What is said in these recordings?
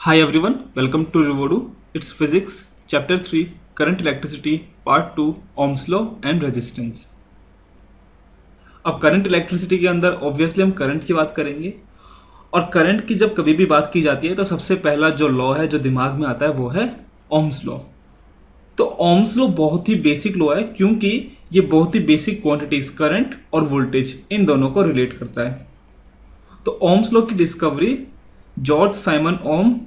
Hi everyone, welcome to Revodu. It's Physics, Chapter 3, Current Electricity, Part 2, Ohm's Law and Resistance. अब current electricity के अंदर obviously हम current की बात करेंगे और करंट की जब कभी भी बात की जाती है तो सबसे पहला जो लॉ है जो दिमाग में आता है वो है ओम्स लॉ। तो ओम्स लॉ बहुत ही बेसिक लॉ है क्योंकि ये बहुत ही बेसिक क्वांटिटीज करंट और वोल्टेज इन दोनों को रिलेट करता है। तो ओम्स लॉ की डिस्कवरी जॉर्ज साइमन ओम,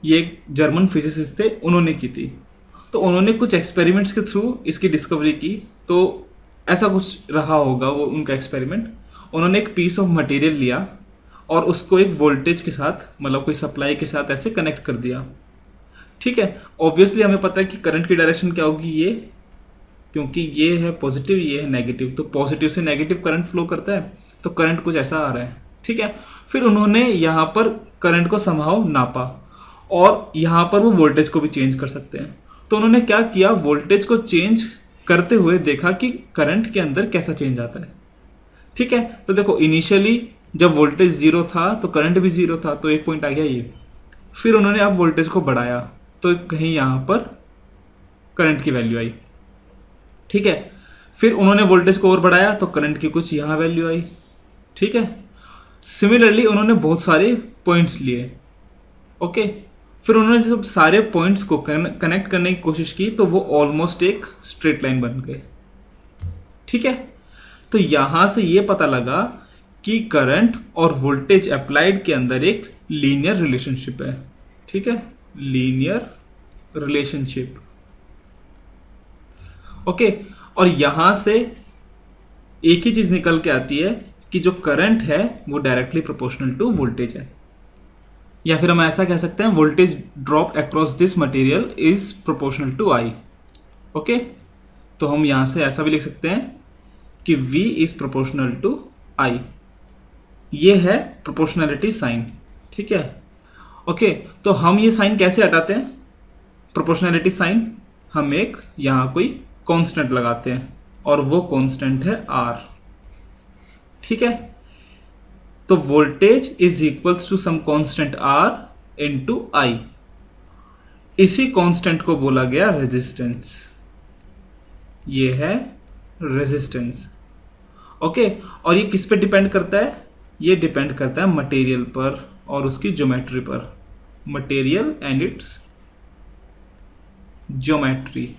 ये एक जर्मन फिजिसिस्ट थे, उन्होंने की थी। तो उन्होंने कुछ एक्सपेरिमेंट्स के थ्रू इसकी डिस्कवरी की। तो ऐसा कुछ रहा होगा वो उनका एक्सपेरिमेंट। उन्होंने एक पीस ऑफ मटेरियल लिया और उसको एक वोल्टेज के साथ, मतलब कोई सप्लाई के साथ ऐसे कनेक्ट कर दिया। ठीक है, ऑब्वियसली हमें पता है कि करंट की डायरेक्शन क्या होगी, ये, क्योंकि ये है पॉजिटिव, ये है नेगेटिव, तो पॉजिटिव से नेगेटिव करंट फ्लो करता है। तो करंट कुछ ऐसा आ रहा है। ठीक है, फिर उन्होंने यहाँ पर करंट को समहाउ नापा और यहाँ पर वो वोल्टेज को भी चेंज कर सकते हैं। तो उन्होंने क्या किया, वोल्टेज को चेंज करते हुए देखा कि करंट के अंदर कैसा चेंज आता है। ठीक है, तो देखो इनिशियली जब वोल्टेज जीरो था तो करंट भी जीरो था, तो एक पॉइंट आ गया ये। फिर उन्होंने अब वोल्टेज को बढ़ाया तो कहीं यहाँ पर करंट की वैल्यू आई। ठीक है, फिर उन्होंने वोल्टेज को और बढ़ाया तो करंट की कुछ यहाँ वैल्यू आई। ठीक है, सिमिलरली उन्होंने बहुत सारे पॉइंट्स लिए। ओके, फिर उन्होंने जब सारे पॉइंट्स को कनेक्ट करने की कोशिश की तो वो ऑलमोस्ट एक स्ट्रेट लाइन बन गए। ठीक है, तो यहां से ये पता लगा कि करंट और वोल्टेज अप्लाइड के अंदर एक लीनियर रिलेशनशिप है। ठीक है, लीनियर रिलेशनशिप। ओके, और यहां से एक ही चीज निकल के आती है कि जो करंट है वो डायरेक्टली प्रोपोर्शनल टू वोल्टेज है, या फिर हम ऐसा कह सकते हैं voltage drop across this material is proportional to I. Okay, तो हम यहां से ऐसा भी लिख सकते हैं कि V इज प्रोपोर्शनल टू आई। ये है प्रोपोर्शनलिटी साइन। ठीक है, ओके, तो हम ये साइन कैसे हटाते हैं, प्रोपोर्शनलिटी साइन? हम एक यहां कोई कांस्टेंट लगाते हैं और वो कांस्टेंट है R। ठीक है, तो voltage is equals to some constant R into I। इसी कांस्टेंट को बोला गया रेजिस्टेंस। ये है रेजिस्टेंस। ओके, और ये किस पे डिपेंड करता है? ये डिपेंड करता है मटेरियल पर और उसकी ज्योमेट्री पर। Material and it's geometry.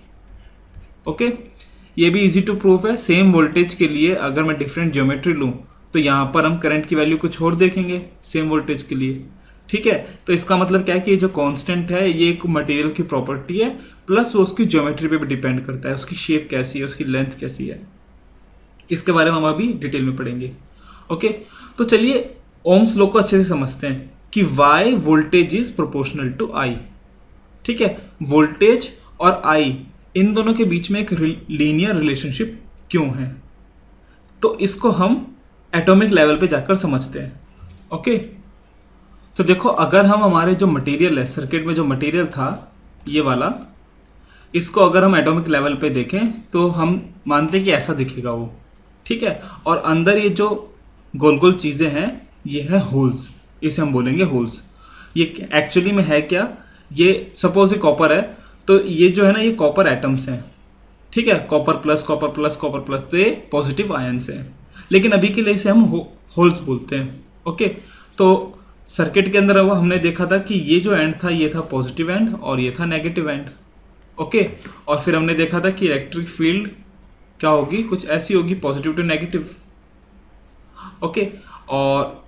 Okay, ये भी इजी टू प्रूफ है। सेम वोल्टेज के लिए अगर मैं डिफरेंट ज्योमेट्री लूं तो यहाँ पर हम करंट की वैल्यू कुछ और देखेंगे सेम वोल्टेज के लिए। ठीक है, तो इसका मतलब क्या है कि ये जो कांस्टेंट है ये एक मटेरियल की प्रॉपर्टी है, प्लस वो उसकी ज्योमेट्री पे भी डिपेंड करता है, उसकी शेप कैसी है, उसकी लेंथ कैसी है। इसके बारे में हम अभी डिटेल में पढ़ेंगे। ओके, तो चलिए ओम्स लॉ को अच्छे से समझते हैं कि why voltage is proportional to I. ठीक है, वोल्टेज और आई इन दोनों के बीच में एक लीनियर रिलेशनशिप क्यों है, तो इसको हम एटॉमिक लेवल पे जाकर समझते हैं। ओके, तो देखो अगर हम हमारे जो मटेरियल है, सर्किट में जो मटेरियल था ये वाला, इसको अगर हम एटॉमिक लेवल पे देखें तो हम मानते हैं कि ऐसा दिखेगा वो। ठीक है, और अंदर ये जो गोल गोल चीज़ें हैं ये है होल्स, इसे हम बोलेंगे होल्स। ये एक्चुअली में है क्या, ये सपोज ये कॉपर है, तो ये जो है ना ये कॉपर एटम्स हैं। ठीक है, copper plus copper plus copper plus, तो ये पॉजिटिव आयन्स हैं, लेकिन अभी के लिए इसे हम होल्स बोलते हैं। ओके, तो सर्किट के अंदर हमने देखा था कि ये जो एंड था ये था पॉजिटिव एंड और ये था नेगेटिव एंड। ओके, और फिर हमने देखा था कि इलेक्ट्रिक फील्ड क्या होगी, कुछ ऐसी होगी, पॉजिटिव टू नेगेटिव। ओके, और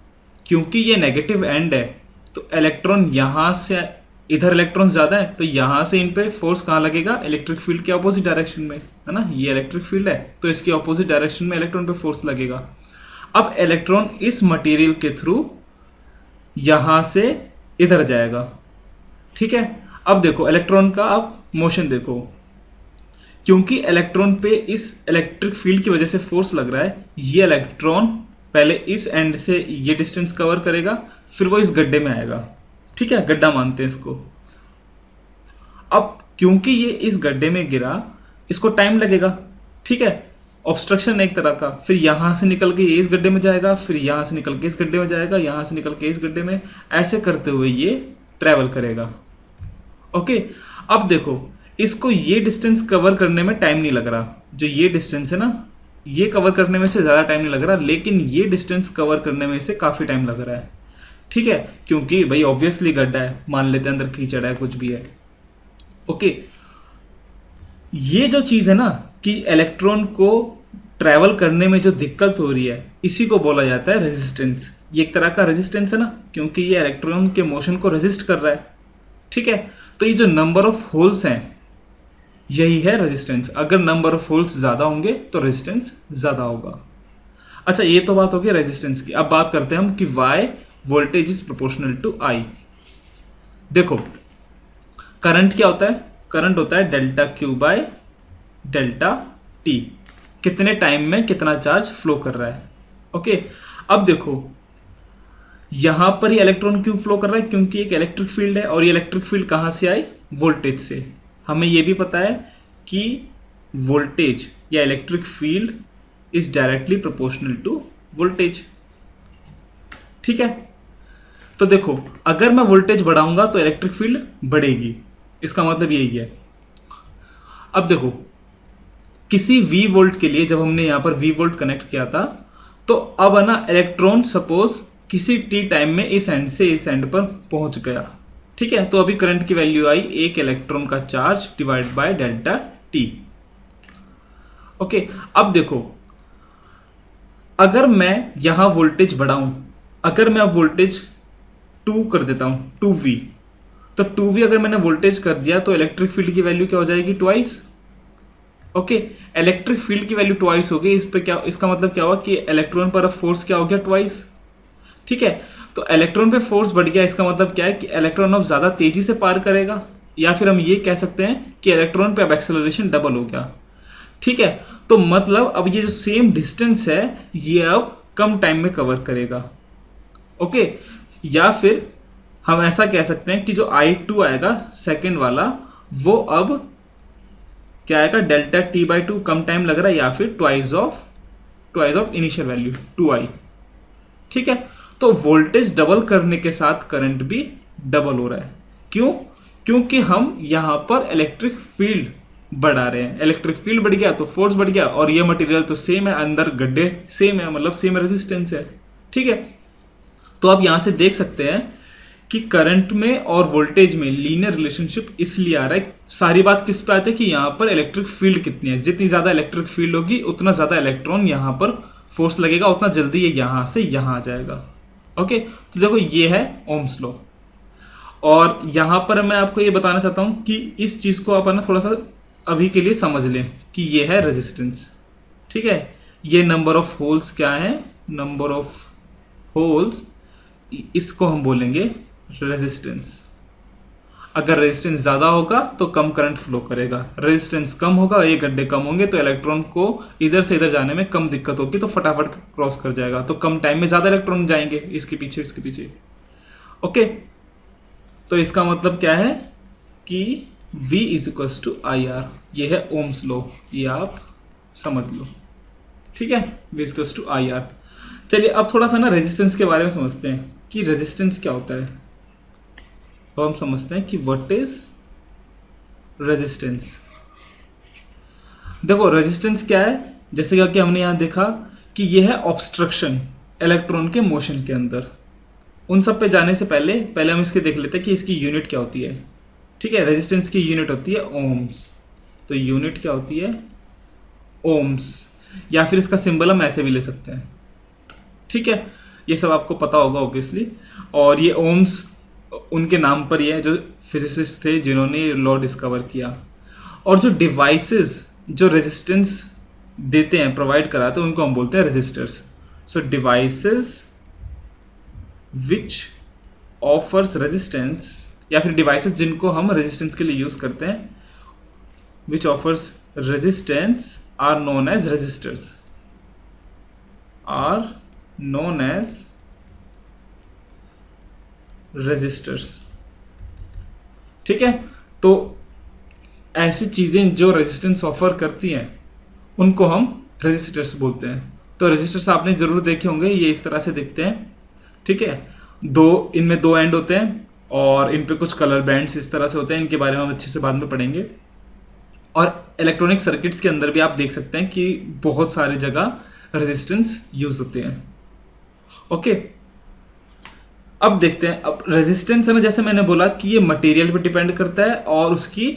क्योंकि ये नेगेटिव एंड है तो इलेक्ट्रॉन यहाँ से, इधर इलेक्ट्रॉन ज़्यादा है तो यहाँ से इन पे फोर्स कहाँ लगेगा, इलेक्ट्रिक फील्ड के अपोजिट डायरेक्शन में, है ना। ये इलेक्ट्रिक फील्ड है तो इसके अपोजिट डायरेक्शन में इलेक्ट्रॉन पे फोर्स लगेगा। अब इलेक्ट्रॉन इस मटेरियल के थ्रू यहाँ से इधर जाएगा। ठीक है, अब देखो इलेक्ट्रॉन का अब मोशन देखो, क्योंकि इलेक्ट्रॉन पे इस इलेक्ट्रिक फील्ड की वजह से फोर्स लग रहा है, ये इलेक्ट्रॉन पहले इस एंड से ये डिस्टेंस कवर करेगा, फिर वो इस गड्ढे में आएगा। ठीक है, गड्ढा मानते हैं इसको। अब क्योंकि ये इस गड्ढे में गिरा, इसको टाइम लगेगा। ठीक है, ऑब्स्ट्रक्शन एक तरह का, फिर यहां से निकल के ये इस गड्ढे में जाएगा, फिर यहां से निकल के इस गड्ढे में जाएगा, यहां से निकल के इस गड्ढे में, ऐसे करते हुए ये ट्रैवल करेगा। ओके, अब देखो इसको ये डिस्टेंस कवर करने में टाइम नहीं लग रहा, जो ये डिस्टेंस है ना, ये कवर करने में से ज़्यादा टाइम नहीं लग रहा, लेकिन ये डिस्टेंस कवर करने में से काफ़ी टाइम लग रहा है। ठीक है, क्योंकि भाई ऑब्वियसली गड्ढा है, मान लेते हैं अंदर कीचड़ है, कुछ भी है। ओके, ये जो चीज़ है ना कि इलेक्ट्रॉन को ट्रैवल करने में जो दिक्कत हो रही है, इसी को बोला जाता है रेजिस्टेंस। ये एक तरह का रेजिस्टेंस है ना, क्योंकि ये इलेक्ट्रॉन के मोशन को रेजिस्ट कर रहा है। ठीक है, तो ये जो नंबर ऑफ होल्स हैं यही है रेजिस्टेंस। अगर नंबर ऑफ होल्स ज़्यादा होंगे तो रेजिस्टेंस ज़्यादा होगा। अच्छा, ये तो बात होगी रेजिस्टेंस की। अब बात करते हैं हम कि why voltage is proportional to I. देखो करंट क्या होता है, करंट होता है delta Q by delta T, कितने टाइम में कितना चार्ज फ्लो कर रहा है। ओके, अब देखो यहां पर ये इलेक्ट्रॉन क्यों फ्लो कर रहा है, क्योंकि एक इलेक्ट्रिक फील्ड है, और ये इलेक्ट्रिक फील्ड कहां से आई, वोल्टेज से। हमें यह भी पता है कि वोल्टेज या electric field is directly proportional to voltage. ठीक है, तो देखो अगर मैं वोल्टेज बढ़ाऊंगा तो इलेक्ट्रिक फील्ड बढ़ेगी, इसका मतलब यही है। अब देखो किसी V वोल्ट के लिए जब हमने यहां पर V वोल्ट कनेक्ट किया था, तो अब है ना इलेक्ट्रॉन सपोज किसी t टाइम में इस एंड से इस एंड पर पहुंच गया। ठीक है, तो अभी करंट की वैल्यू आई एक इलेक्ट्रॉन का charge divide by delta T. Okay, अब देखो अगर मैं यहां वोल्टेज बढ़ाऊं, अगर मैं अब वोल्टेज 2 कर देता हूं 2V, तो 2V अगर मैंने वोल्टेज कर दिया तो इलेक्ट्रिक फील्ड की वैल्यू क्या हो जाएगी, ट्वाइस। ओके, इलेक्ट्रिक फील्ड की वैल्यू ट्वाइस हो गई, इस पे क्या, इसका मतलब क्या हुआ कि इलेक्ट्रॉन पर फोर्स क्या हो गया, ट्वाइस। ठीक है, तो इलेक्ट्रॉन पे फोर्स बढ़ गया, इसका मतलब क्या है कि इलेक्ट्रॉन अब ज्यादा तेजी से पार करेगा, या फिर हम ये कह सकते हैं कि इलेक्ट्रॉन पे अब एक्सेलरेशन डबल हो गया। ठीक है, तो मतलब अब ये जो सेम डिस्टेंस है ये अब कम टाइम में कवर करेगा। ओके, या फिर हम ऐसा कह सकते हैं कि जो I2 आएगा सेकेंड वाला, वो अब क्या आएगा, delta T by 2 come time लग रहा है, या फिर twice of initial value 2I। ठीक है, तो वोल्टेज डबल करने के साथ करंट भी डबल हो रहा है। क्यों, क्योंकि हम यहां पर इलेक्ट्रिक फील्ड बढ़ा रहे हैं। इलेक्ट्रिक फील्ड बढ़ गया तो फोर्स बढ़ गया, और ये मटेरियल तो सेम है, अंदर गड्ढे सेम है, मतलब सेम रेजिस्टेंस है। ठीक है, तो आप यहां से देख सकते हैं कि करंट में और वोल्टेज में लीनियर रिलेशनशिप इसलिए आ रहा है। सारी बात किस पे आती है कि यहां पर इलेक्ट्रिक फील्ड कितनी है, जितनी ज्यादा इलेक्ट्रिक फील्ड होगी उतना ज्यादा इलेक्ट्रॉन यहां पर फोर्स लगेगा, उतना जल्दी ये यहां से यहां आ जाएगा। ओके, तो देखो ये है ओम्स लॉ, और यहां पर मैं आपको ये बताना चाहता हूं कि इस चीज को आप ना थोड़ा सा अभी के लिए समझ लें कि ये है रेजिस्टेंस। ठीक है, ये नंबर ऑफ होल्स क्या है, नंबर ऑफ होल्स, इसको हम बोलेंगे रेजिस्टेंस। अगर रेजिस्टेंस ज्यादा होगा तो कम करंट फ्लो करेगा, रेजिस्टेंस कम होगा, ये गड्ढे कम होंगे, तो इलेक्ट्रॉन को इधर से इधर जाने में कम दिक्कत होगी, तो फटाफट क्रॉस कर जाएगा, तो कम टाइम में ज्यादा इलेक्ट्रॉन जाएंगे इसके पीछे। ओके, तो इसका मतलब क्या है कि V is equal to I R, ये है ओम्स लॉ, ये आप समझ लो। ठीक है, V is equal to I R. चलिए अब थोड़ा सा ना रेजिस्टेंस के बारे में समझते हैं कि रेजिस्टेंस क्या होता है। तो हम समझते हैं कि व्हाट इज रेजिस्टेंस। देखो रेजिस्टेंस क्या है, जैसे कि हमने यहां देखा कि यह है ऑब्स्ट्रक्शन इलेक्ट्रॉन के मोशन के अंदर। उन सब पे जाने से पहले हम इसके देख लेते हैं कि इसकी यूनिट क्या होती है। ठीक है, रेजिस्टेंस की यूनिट होती है ओम्स, तो यूनिट क्या होती है, ओम्स, या फिर इसका सिंबल हम ऐसे भी ले सकते हैं। ठीक है, ये सब आपको पता होगा ऑब्वियसली, और ये ओम्स उनके नाम पर ही है जो फिजिसिस्ट थे जिन्होंने लॉ डिस्कवर किया। और जो डिवाइसेस जो रेजिस्टेंस देते हैं, प्रोवाइड कराते हैं, उनको हम बोलते हैं resistors. So devices which offers resistance, या फिर डिवाइसेस जिनको हम रेजिस्टेंस के लिए यूज करते हैं, which offers resistance are known as resistors, are known as resistors। ठीक है, तो ऐसी चीजें जो रेजिस्टेंस ऑफर करती हैं उनको हम रेजिस्टर्स बोलते हैं। तो रेजिस्टर्स आपने जरूर देखे होंगे, ये इस तरह से दिखते हैं। ठीक है, इनमें दो एंड होते हैं, और इन पे कुछ कलर बैंड्स इस तरह से होते हैं, इनके बारे में हम अच्छे से बाद में पढ़ेंगे। और इलेक्ट्रॉनिक सर्किट्स के अंदर भी आप देख सकते हैं कि बहुत सारी जगह रेजिस्टेंस यूज होते हैं। ओके, अब देखते हैं। अब रेजिस्टेंस है ना, जैसे मैंने बोला कि ये मटेरियल पर डिपेंड करता है और उसकी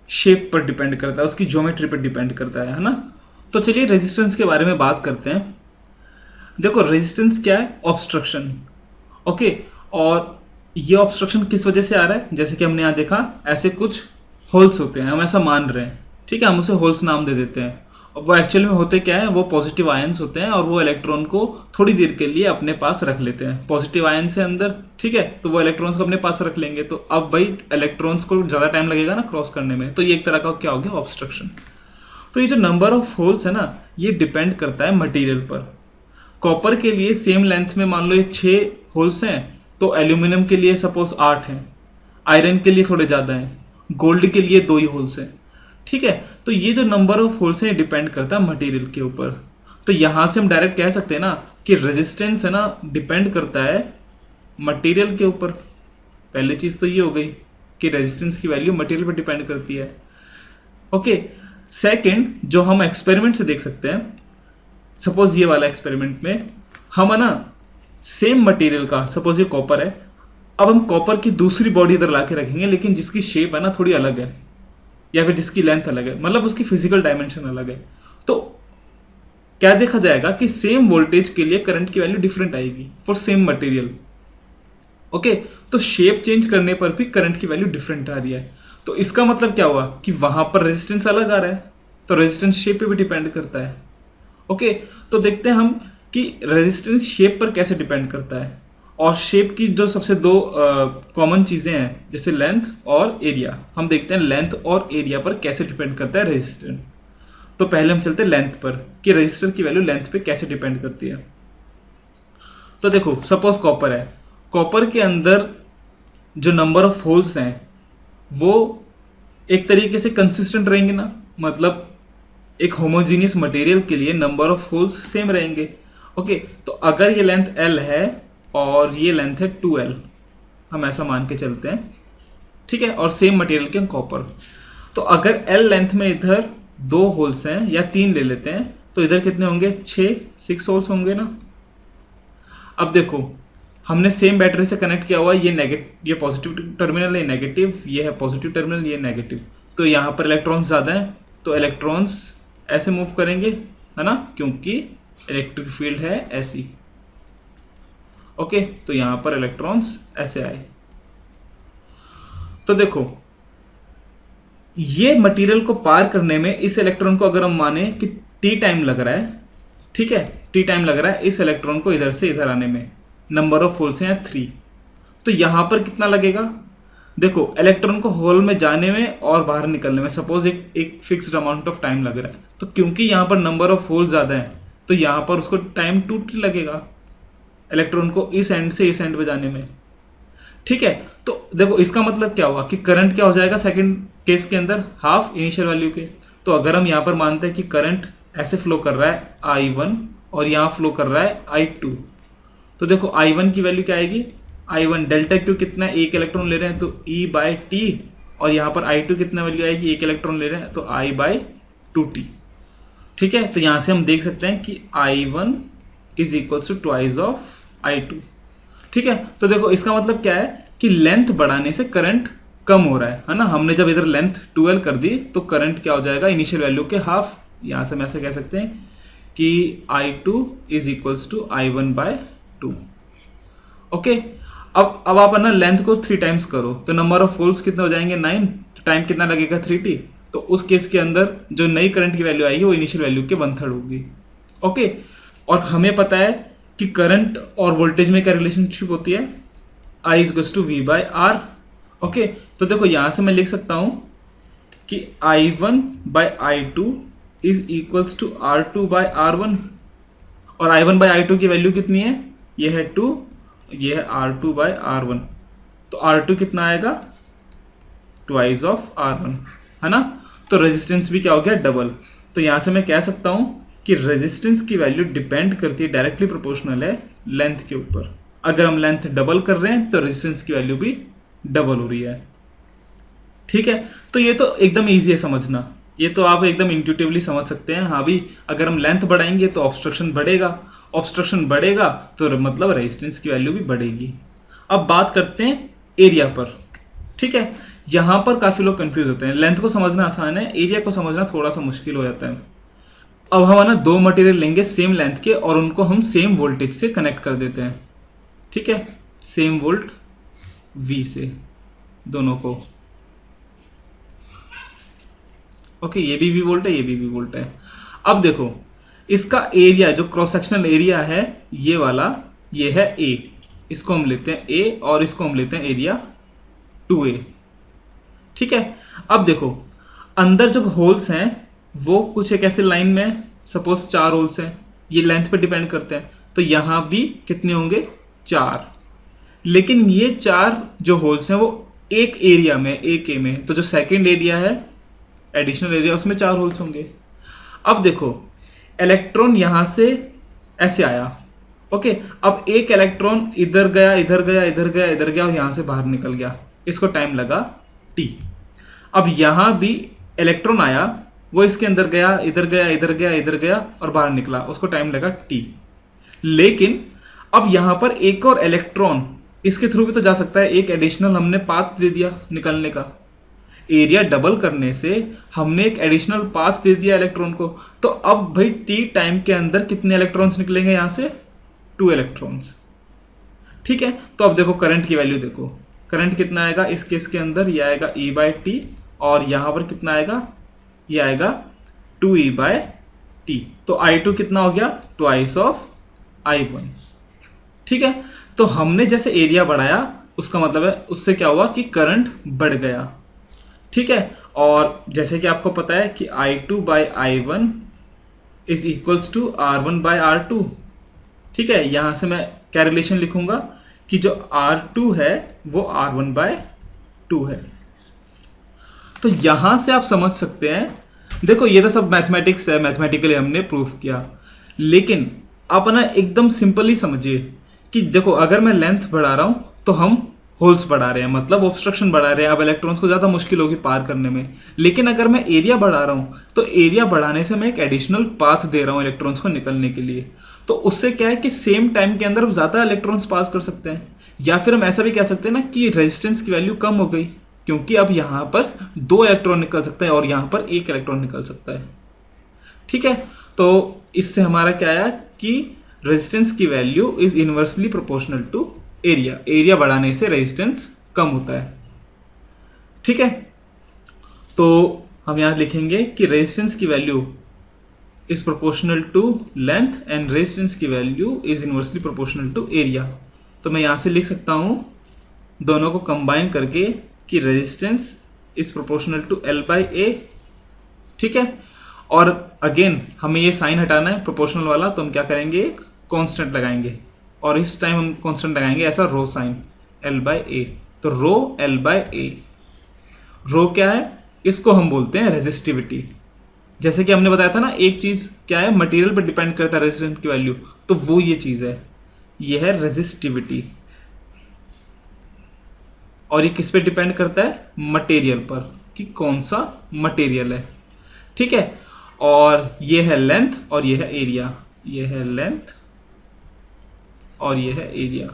शेप पर डिपेंड करता है, उसकी ज्योमेट्री पर डिपेंड करता है ना। तो चलिए रेजिस्टेंस के बारे में बात करते हैं। देखो रेजिस्टेंस क्या है? ऑब्स्ट्रक्शन। ओके, और ये ऑब्स्ट्रक्शन किस वजह से आ रहा है? जैसे कि हमने यहाँ देखा, ऐसे कुछ होल्स होते हैं, हम ऐसा मान रहे हैं, ठीक है, हम उसे होल्स नाम दे देते हैं। और वो एक्चुअली में होते क्या है? वो पॉजिटिव आयंस होते हैं और वो इलेक्ट्रॉन को थोड़ी देर के लिए अपने पास रख लेते हैं। पॉजिटिव आयन से अंदर, ठीक है, तो वो इलेक्ट्रॉन्स को अपने पास रख लेंगे। तो अब भाई इलेक्ट्रॉन्स को ज़्यादा टाइम लगेगा ना क्रॉस करने में, तो ये एक तरह का क्या हो गया? ऑब्स्ट्रक्शन। तो ये जो नंबर ऑफ होल्स है ना, ये डिपेंड करता है मटेरियल पर। कॉपर के लिए सेम लेंथ में मान लो ये 6 होल्स हैं, तो एल्यूमिनियम के लिए सपोज 8 हैं, आयरन के लिए थोड़े ज़्यादा हैं, गोल्ड के लिए 2 ही होल्स हैं, ठीक है। तो ये जो नंबर ऑफ होल्स हैं डिपेंड करता है मटेरियल के ऊपर। तो यहाँ से हम डायरेक्ट कह सकते हैं ना कि रेजिस्टेंस है ना डिपेंड करता है मटेरियल के ऊपर। पहली चीज़ तो ये हो गई कि रेजिस्टेंस की वैल्यू मटेरियल पर डिपेंड करती है। ओके, सेकंड जो हम एक्सपेरिमेंट से देख सकते हैं, सपोज ये वाला एक्सपेरिमेंट में हम है ना सेम मटेरियल का, सपोज ये कॉपर है, अब हम कॉपर की दूसरी बॉडी इधर ला के रखेंगे, लेकिन जिसकी शेप है ना थोड़ी अलग है, या फिर जिसकी लेंथ अलग है, मतलब उसकी फिजिकल डायमेंशन अलग है। तो क्या देखा जाएगा कि सेम वोल्टेज के लिए करंट की वैल्यू डिफरेंट आएगी फॉर सेम मटेरियल। ओके, तो शेप चेंज करने पर भी करंट की वैल्यू डिफरेंट आ रही है। तो इसका मतलब क्या हुआ कि वहां पर रेजिस्टेंस अलग आ रहा है, तो रेजिस्टेंस शेप पे भी डिपेंड करता है। ओके, तो देखते हैं हम कि रेजिस्टेंस शेप पर कैसे डिपेंड करता है। और शेप की जो सबसे 2 कॉमन चीज़ें हैं, जैसे लेंथ और एरिया, हम देखते हैं लेंथ और एरिया पर कैसे डिपेंड करता है रेजिस्टेंस। तो पहले हम चलते हैं लेंथ पर कि रेजिस्टर की वैल्यू लेंथ पे कैसे डिपेंड करती है। तो देखो सपोज कॉपर है, कॉपर के अंदर जो नंबर ऑफ होल्स हैं वो एक तरीके से कंसिस्टेंट रहेंगे ना, मतलब एक होमोजीनियस मटेरियल के लिए नंबर ऑफ होल्स सेम रहेंगे। ओके, तो अगर ये लेंथ L है और ये लेंथ है 2L, हम ऐसा मान के चलते हैं, ठीक है, और सेम मटेरियल के कॉपर, तो अगर L लेंथ में इधर 2 होल्स हैं या 3 ले लेते हैं, तो इधर कितने होंगे? 6 होल्स होंगे ना। अब देखो हमने सेम बैटरी से कनेक्ट किया हुआ है, ये पॉजिटिव टर्मिनल, ये नेगेटिव, ये है पॉजिटिव टर्मिनल, ये नेगेटिव। तो यहाँ पर इलेक्ट्रॉन्स ज़्यादा हैं, तो इलेक्ट्रॉन्स ऐसे मूव करेंगे, है ना, क्योंकि इलेक्ट्रिक फील्ड है ऐसी। ओके, तो यहां पर इलेक्ट्रॉन्स ऐसे आए। तो देखो ये मटेरियल को पार करने में इस इलेक्ट्रॉन को अगर हम माने कि T टाइम लग रहा है, ठीक है, T टाइम लग रहा है इस इलेक्ट्रॉन को इधर से इधर आने में, नंबर ऑफ होल्स हैं 3, तो यहां पर कितना लगेगा? देखो इलेक्ट्रॉन को होल में जाने में और बाहर निकलने में सपोज एक फिक्स्ड अमाउंट ऑफ टाइम लग रहा है, तो क्योंकि यहाँ पर नंबर ऑफ होल ज़्यादा है तो यहाँ पर उसको टाइम 2T लगेगा इलेक्ट्रॉन को इस एंड से इस एंड पे जाने में, ठीक है। तो देखो इसका मतलब क्या हुआ कि करंट क्या हो जाएगा सेकंड केस के अंदर? हाफ इनिशियल वैल्यू के। तो अगर हम यहाँ पर मानते हैं कि करंट ऐसे फ्लो कर रहा है I1 और यहाँ फ्लो कर रहा है I2, तो देखो I1 की वैल्यू क्या आएगी? I1 डेल्टा Q कितना है? 1 इलेक्ट्रॉन ले रहे हैं तो E/T, और यहाँ पर I2 कितना वैल्यू आएगी? 1 इलेक्ट्रॉन ले रहे हैं तो I/2T, ठीक है। तो यहाँ से हम देख सकते हैं कि I1 is equals to twice of I2, ठीक है। तो देखो इसका मतलब क्या है कि लेंथ बढ़ाने से करंट कम हो रहा है ना। हमने जब इधर लेंथ 12 कर दी तो करंट क्या हो जाएगा? इनिशियल वैल्यू के हाफ। यहाँ से हम ऐसे कह सकते हैं कि I2 is equals to I1/2। Okay, अब आप ना लेंथ को 3 टाइम्स करो तो नंबर ऑफ होल्स कितने हो जाएंगे? 9। तो टाइम कितना लगेगा? 3T। तो उस केस के अंदर जो नई करंट की वैल्यू आएगी वो इनिशियल वैल्यू के 1/3 होगी। ओके, और हमें पता है कि करंट और वोल्टेज में क्या रिलेशनशिप होती है? I is to V/R। Okay, तो देखो यहाँ से मैं लिख सकता हूँ कि I1/I2 is equals to R2/R1, और I1/I2 की वैल्यू कितनी है? ये है 2, ये है R2/R1, तो R2 कितना आएगा? ट्वाइस ऑफ R1, है ना। तो रेजिस्टेंस भी क्या हो गया? डबल। तो यहाँ से मैं कह सकता हूँ कि रेजिस्टेंस की वैल्यू डिपेंड करती है, डायरेक्टली प्रोपोर्शनल है लेंथ के ऊपर। अगर हम लेंथ डबल कर रहे हैं तो रेजिस्टेंस की वैल्यू भी डबल हो रही है। ठीक है, तो ये तो एकदम ईजी है समझना, ये तो आप एकदम इंट्यूटिवली समझ सकते हैं। हाँ भी, अगर हम लेंथ बढ़ाएंगे तो ऑब्स्ट्रक्शन बढ़ेगा, ऑब्स्ट्रक्शन बढ़ेगा तो मतलब रेजिस्टेंस की वैल्यू भी बढ़ेगी। अब बात करते हैं एरिया पर। ठीक है, यहाँ पर काफ़ी लोग कंफ्यूज होते हैं। लेंथ को समझना आसान है, एरिया को समझना थोड़ा सा मुश्किल हो जाता है। अब हम है ना दो मटेरियल लेंगे सेम लेंथ के और उनको हम सेम वोल्टेज से कनेक्ट कर देते हैं। ठीक है, सेम वोल्ट V से दोनों को। ओके, ये भी V वोल्ट है, ये भी V वोल्ट है। अब देखो इसका एरिया, जो क्रॉस सेक्शनल एरिया है ये वाला, ये है A, इसको हम लेते हैं A और इसको हम लेते हैं एरिया 2A। ठीक है, अब देखो अंदर जब होल्स हैं वो कुछ एक ऐसे लाइन में, सपोज 4 होल्स हैं, ये लेंथ पे डिपेंड करते हैं, तो यहां भी कितने होंगे 4। लेकिन ये 4 जो होल्स हैं वो एक एरिया में, एक ए में, तो जो सेकंड एरिया है एडिशनल एरिया उसमें 4 होल्स होंगे। अब देखो इलेक्ट्रॉन यहां से ऐसे आया। ओके, अब एक इलेक्ट्रॉन इधर गया, इधर गया, इधर गया, इधर गया और यहां से बाहर निकल गया, इसको टाइम लगा T। अब यहां भी इलेक्ट्रॉन आया, वो इसके अंदर गया, इधर गया, इधर गया, इधर गया और बाहर निकला, उसको टाइम लगा T। लेकिन अब यहां पर एक और इलेक्ट्रॉन इसके थ्रू भी तो जा सकता है, एक एडिशनल हमने पाथ दे दिया निकलने का। एरिया डबल करने से हमने एक एडिशनल पाथ दे दिया इलेक्ट्रॉन को, तो अब भाई T टाइम के अंदर कितने इलेक्ट्रॉन्स निकलेंगे यहां से? 2 इलेक्ट्रॉन्स। ठीक है, तो अब देखो करंट की वैल्यू देखो, करंट कितना आएगा इस केस के अंदर, ये आएगा E/T और यहां पर कितना आएगा, ये आएगा 2E/T। तो I2 कितना हो गया? Twice of I1। ठीक है, तो हमने जैसे एरिया बढ़ाया उसका मतलब है उससे क्या हुआ कि करंट बढ़ गया। ठीक है, और जैसे कि आपको पता है कि I2/I1 is equals to R1/R2। ठीक है, यहां से मैं क्या रिलेशन लिखूंगा कि जो R2 है वो R1/2 है। तो यहां से आप समझ सकते हैं, देखो ये तो सब मैथमेटिक्स है, मैथमेटिकली हमने प्रूफ किया, लेकिन आप ना एकदम सिंपली समझिए कि देखो अगर मैं लेंथ बढ़ा रहा हूं तो हम होल्स बढ़ा रहे हैं, मतलब ऑब्स्ट्रक्शन बढ़ा रहे हैं, अब इलेक्ट्रॉन्स को ज़्यादा मुश्किल होगी पार करने में। लेकिन अगर मैं एरिया बढ़ा रहा हूं तो एरिया बढ़ाने से मैं एक एडिशनल पाथ दे रहा हूं इलेक्ट्रॉन्स को निकलने के लिए, तो उससे क्या है कि सेम टाइम के अंदर हम ज़्यादा इलेक्ट्रॉन्स पास कर सकते हैं। या फिर हम ऐसा भी कह सकते हैं ना कि रेजिस्टेंस की वैल्यू कम हो गई, क्योंकि अब यहाँ पर 2 इलेक्ट्रॉन निकल सकता है और यहाँ पर 1 इलेक्ट्रॉन निकल सकता है। ठीक है, तो इससे हमारा क्या आया कि रेजिस्टेंस की value is inversely proportional to area, area बढ़ाने से रेजिस्टेंस कम होता है। ठीक है, तो हम यहां लिखेंगे कि रेजिस्टेंस की value is proportional to length and resistance की value is inversely proportional to area. तो मैं यहां से लिख सकता हूं दोनों को कंबाइन करके कि resistance is proportional to L/A। ठीक है, और अगेन हमें ये साइन हटाना है प्रोपोर्शनल वाला, तो हम क्या करेंगे, एक कांस्टेंट लगाएंगे और इस टाइम हम कांस्टेंट लगाएंगे ऐसा रो साइन L/A। तो रो L/A, रो क्या है, इसको हम बोलते हैं रेजिस्टिविटी। जैसे कि हमने बताया था ना, एक चीज क्या है मटेरियल पर डिपेंड करता है रेजिस्टेंस की वैल्यू, तो वो ये चीज है, ये है रेजिस्टिविटी। और ये किस पे डिपेंड करता है? मटेरियल पर, कि कौन सा मटेरियल है। ठीक है, और ये है लेंथ और ये है एरिया, ये है लेंथ और ये है एरिया।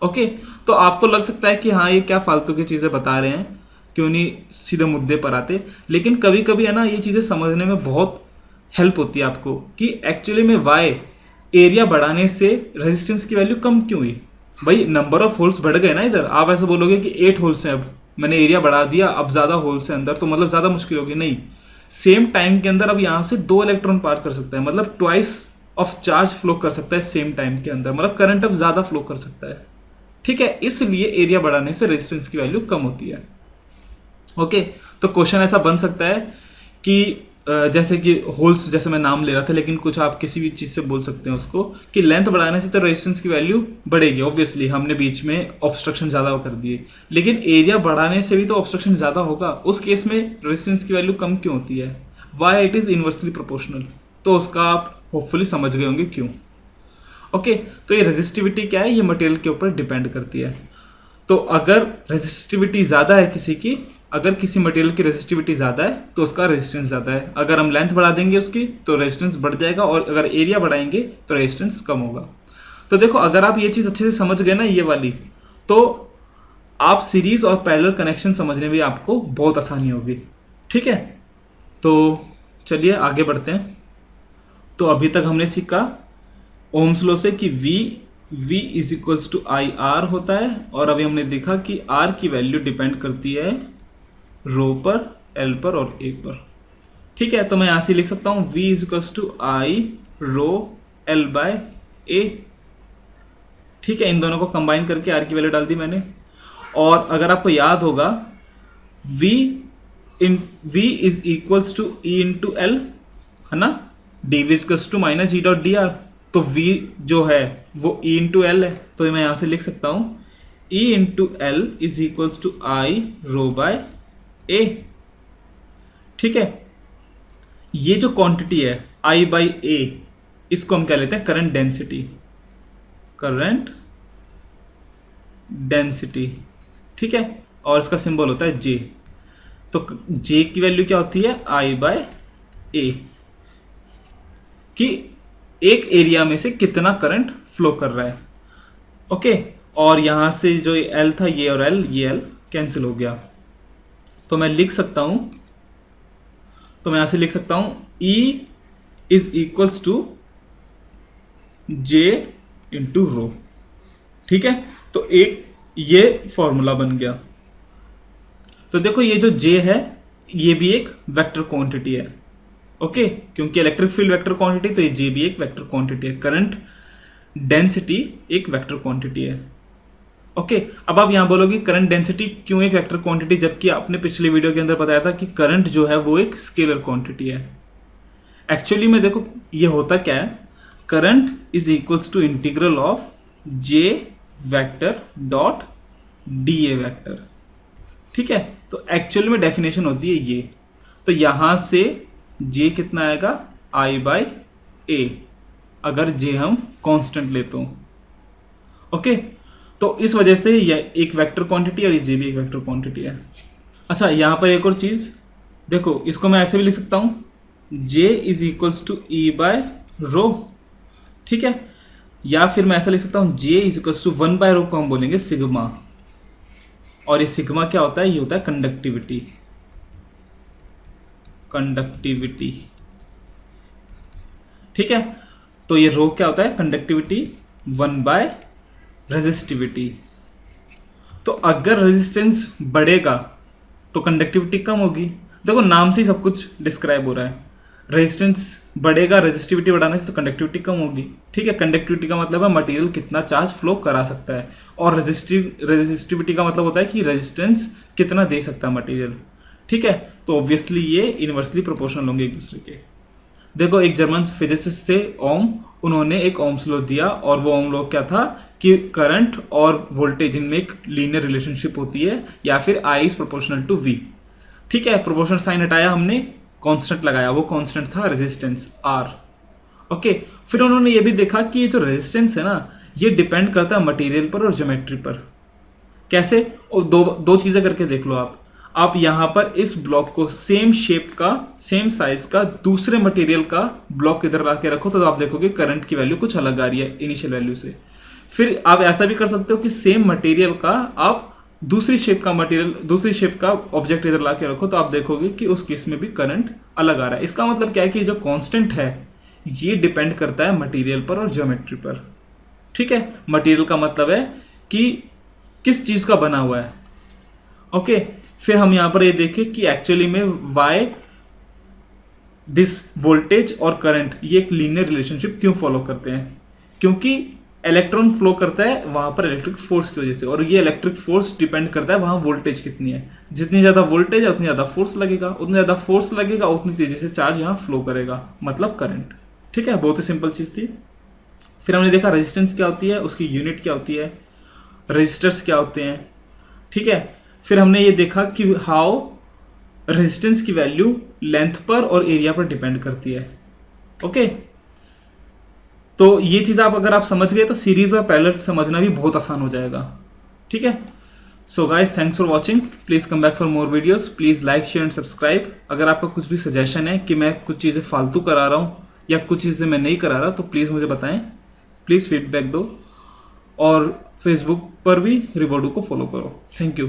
ओके, तो आपको लग सकता है कि हाँ ये क्या फालतू की चीज़ें बता रहे हैं, क्यों नहीं सीधे मुद्दे पर आते। लेकिन कभी कभी है ना ये चीज़ें समझने में बहुत हेल्प होती है आपको कि एक्चुअली में वाई एरिया बढ़ाने से रेजिस्टेंस की वैल्यू कम क्यों हुई। भाई नंबर ऑफ होल्स बढ़ गए ना इधर, आप ऐसे बोलोगे कि 8 होल्स हैं, अब मैंने एरिया बढ़ा दिया, अब ज़्यादा होल्स हैं अंदर तो मतलब ज़्यादा मुश्किल होगी, नहीं। सेम टाइम के अंदर अब यहाँ से 2 इलेक्ट्रॉन पार कर सकता है, मतलब ट्वाइस ऑफ चार्ज फ्लो कर सकता है सेम टाइम के अंदर, मतलब करंट अब ज़्यादा फ्लो कर सकता है। ठीक है, इसलिए एरिया बढ़ाने से रेजिस्टेंस की वैल्यू कम होती है। ओके, तो क्वेश्चन ऐसा बन सकता है कि जैसे कि होल्स, जैसे मैं नाम ले रहा था, लेकिन कुछ आप किसी भी चीज़ से बोल सकते हैं उसको कि लेंथ बढ़ाने से तो रेजिस्टेंस की वैल्यू बढ़ेगी, ऑब्वियसली हमने बीच में ऑब्स्ट्रक्शन ज़्यादा कर दिए, लेकिन एरिया बढ़ाने से भी तो ऑब्स्ट्रक्शन ज़्यादा होगा, उस केस में रेजिस्टेंस की वैल्यू कम क्यों होती है? Why it is inversely proportional. तो उसका आप होपफुली समझ गए होंगे क्यों। ओके, तो ये रेजिस्टिविटी क्या है, ये मटेरियल के ऊपर डिपेंड करती है। तो अगर रेजिस्टिविटी ज़्यादा है किसी की, अगर किसी मटेरियल की रेजिस्टिविटी ज़्यादा है तो उसका रेजिस्टेंस ज़्यादा है। अगर हम लेंथ बढ़ा देंगे उसकी तो रेजिस्टेंस बढ़ जाएगा, और अगर एरिया बढ़ाएंगे तो रेजिस्टेंस कम होगा। तो देखो अगर आप ये चीज़ अच्छे से समझ गए ना ये वाली, तो आप सीरीज और पैरेलल कनेक्शन समझने में आपको बहुत आसानी होगी। ठीक है, तो चलिए आगे बढ़ते हैं। तो अभी तक हमने सीखा ओम्स लॉ से कि V is equals to I R होता है, और अभी हमने देखा कि R की वैल्यू डिपेंड करती है रो पर, L पर और A पर। ठीक है, तो मैं यहाँ से लिख सकता हूँ V is equals to I rho L by A। ठीक है, इन दोनों को कंबाइन करके R की वैल्यू डाल दी मैंने। और अगर आपको याद होगा V is equals to E into L, है ना, dV is to minus E dot d r. तो V जो है वो E इंटू L है, तो मैं यहाँ से लिख सकता हूँ E into L is equals to I rho by A। ठीक है, ये जो क्वांटिटी है I बाई A, इसको हम क्या लेते हैं, करंट डेंसिटी, करंट डेंसिटी। ठीक है, और इसका सिंबल होता है J। तो J की वैल्यू क्या होती है, I बाय A, कि एक एरिया में से कितना करंट फ्लो कर रहा है। ओके, और यहां से जो L था, ये और L, ये L कैंसिल हो गया। तो मैं लिख सकता हूं, तो मैं यहां से लिख सकता हूं E is equals to J into rho. ठीक है, तो एक ये फॉर्मूला बन गया। तो देखो ये जो J है ये भी एक वेक्टर क्वांटिटी है। ओके, क्योंकि इलेक्ट्रिक फील्ड वेक्टर क्वांटिटी, तो ये J भी एक वेक्टर क्वांटिटी है। करंट डेंसिटी एक वेक्टर क्वांटिटी है। ओके, अब आप यहां बोलोगे करंट डेंसिटी क्यों एक वेक्टर क्वांटिटी, जबकि आपने पिछले वीडियो के अंदर बताया था कि करंट जो है वो एक स्केलर क्वांटिटी है। एक्चुअली में देखो ये होता क्या है, current is equals to integral of J vector dot DA vector. ठीक है, तो एक्चुअल में डेफिनेशन होती है ये। तो यहां से J कितना आएगा, I बाई A, अगर J हम कांस्टेंट लेते हो। ओके, तो इस वजह से यह एक वेक्टर क्वांटिटी और ये J भी एक वेक्टर क्वांटिटी है। अच्छा, यहां पर एक और चीज देखो, इसको मैं ऐसे भी लिख सकता हूं, J is equals to E by rho. ठीक है, या फिर मैं ऐसा लिख सकता हूं J is equals to 1 by rho को हम बोलेंगे सिग्मा, और ये सिग्मा क्या होता है, ये होता है कंडक्टिविटी। कंडक्टिविटी, ठीक है, तो ये रो क्या होता है, कंडक्टिविटी 1 बाय रेजिस्टिविटी। तो अगर रेजिस्टेंस बढ़ेगा तो कंडक्टिविटी कम होगी। देखो नाम से ही सब कुछ डिस्क्राइब हो रहा है, रेजिस्टेंस बढ़ेगा रेजिस्टिविटी बढ़ाने से, तो कंडक्टिविटी कम होगी। ठीक है, कंडक्टिविटी का मतलब है मटेरियल कितना चार्ज फ्लो करा सकता है, और रेजिस्टिविटी का मतलब होता है कि रेजिस्टेंस कितना दे सकता है मटेरियल। ठीक है, तो ऑब्वियसली ये इनवर्सली प्रोपोर्शनल होंगे एक दूसरे के। देखो एक जर्मन फिजिसिस्ट थे ओम, उन्होंने एक ओम्स लॉ दिया, और वो ओम लॉ क्या था कि करंट और वोल्टेज इनमें एक लीनियर रिलेशनशिप होती है, या फिर I is proportional to V। ठीक है, प्रोपोर्शनल साइन हटाया हमने, कांस्टेंट लगाया, वो कांस्टेंट था रेजिस्टेंस R। ओके, फिर उन्होंने ये भी देखा कि ये जो रेजिस्टेंस है ना, ये डिपेंड करता है मटेरियल पर और ज्योमेट्री पर। कैसे, दो चीजें करके देख लो आप यहां पर इस ब्लॉक को सेम शेप का, सेम साइज का दूसरे मटेरियल का ब्लॉक इधर ला के रखो, तो आप देखोगे करंट की वैल्यू कुछ अलग आ रही है इनिशियल वैल्यू से। फिर आप ऐसा भी कर सकते हो कि सेम मटेरियल का आप दूसरी शेप का ऑब्जेक्ट इधर ला के रखो, तो आप देखोगे कि उस केस में भी करंट अलग आ रहा है। इसका मतलब क्या है कि जो कांस्टेंट है ये डिपेंड करता है मटेरियल पर और ज्योमेट्री पर। ठीक है, मटेरियल का मतलब है कि किस चीज का बना हुआ है। ओके, फिर हम यहां पर ये देखें कि एक्चुअली में वाई दिस वोल्टेज और करंट ये एक लीनियर रिलेशनशिप क्यों फॉलो करते हैं, क्योंकि इलेक्ट्रॉन फ्लो करता है वहां पर इलेक्ट्रिक फोर्स की वजह से, और ये इलेक्ट्रिक फोर्स डिपेंड करता है वहां वोल्टेज कितनी है। जितनी ज्यादा वोल्टेज है उतनी ज्यादा फोर्स लगेगा, उतनी तेजी से चार्ज यहाँ फ्लो करेगा, मतलब करंट। ठीक है, बहुत ही सिंपल चीज थी। फिर हमने देखा रेजिस्टेंस क्या होती है, उसकी यूनिट क्या होती है, रेजिस्टर्स क्या होते हैं। ठीक है, फिर हमने ये देखा कि हाउ रेजिस्टेंस की वैल्यू लेंथ पर और एरिया पर डिपेंड करती है। ओके, तो ये चीज अगर आप समझ गए तो सीरीज और पैरेलल समझना भी बहुत आसान हो जाएगा। ठीक है, so guys thanks for watching, please come back for more videos, please like share and subscribe. अगर आपका कुछ भी सजेशन है कि मैं कुछ चीज़ें फालतू करा रहा हूँ या कुछ चीज़ें मैं नहीं करा रहा, तो प्लीज़ मुझे बताएं, प्लीज़ फीडबैक दो। और फेसबुक पर भी रिवॉर्डो को फॉलो करो। Thank you.